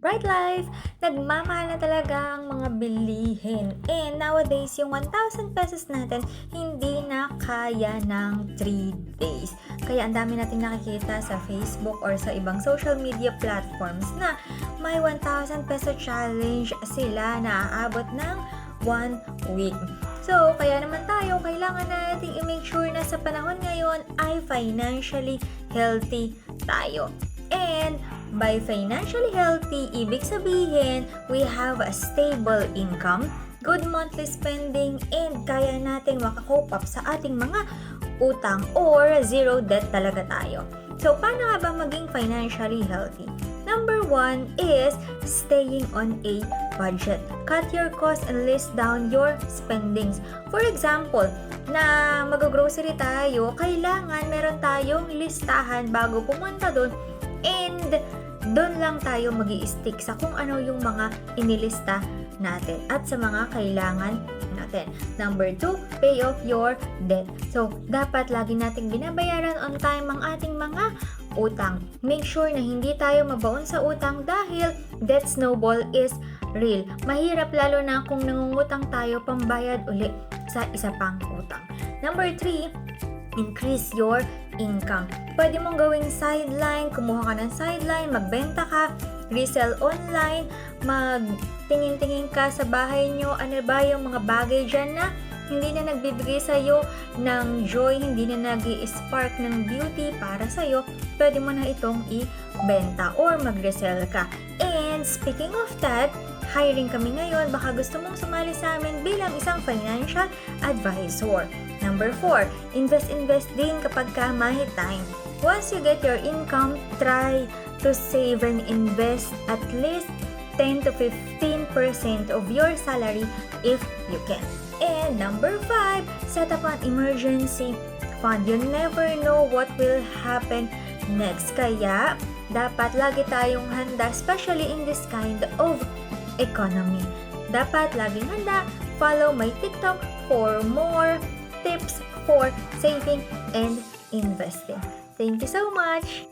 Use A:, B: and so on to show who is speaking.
A: Bright Life! Nagmamahal na talaga ang mga bilihin. And nowadays, yung 1,000 pesos natin, hindi na kaya ng 3 days. Kaya ang dami natin nakikita sa Facebook or sa ibang social media platforms na may 1,000 peso challenge sila na aabot ng 1 week. So, kaya naman tayo, kailangan nating i-make sure na sa panahon ngayon ay financially healthy tayo. And by financially healthy, ibig sabihin, we have a stable income, good monthly spending, and kaya nating makakope up sa ating mga utang or zero debt talaga tayo. So, paano nga ba maging financially healthy? Number 1 is staying on a budget. Cut your costs and list down your spendings. For example, na mag-grocery tayo, kailangan meron tayong listahan bago pumunta doon and doon lang tayo mag-i-stick sa kung ano yung mga inilista natin at sa mga kailangan natin. Number 2, pay off your debt. So, dapat lagi nating binabayaran on time ang ating mga utang. Make sure na hindi tayo mabaon sa utang dahil debt snowball is real. Mahirap lalo na kung nangungutang tayo pambayad uli sa isa pang utang. Number 3, increase your income. Pwede mong gawing sideline, kumuha ka ng sideline, magbenta ka, resell online, magtingin-tingin ka sa bahay nyo, ano ba yung mga bagay dyan na hindi na nagbibigay sa'yo ng joy, hindi na nag-i-spark ng beauty para sa'yo, pwede mo na itong i-benta or mag-resell ka. And speaking of that, hiring kami ngayon, baka gusto mong sumali sa amin bilang isang financial advisor. Number 4, invest din kapag ka may time. Once you get your income, try to save and invest at least 10 to 15% of your salary if you can. And number 5, set up an emergency fund. You never know what will happen next. Kaya, dapat lagi tayong handa, especially in this kind of economy. Dapat laging handa. Follow my TikTok for more tips for saving and investing. Thank you so much!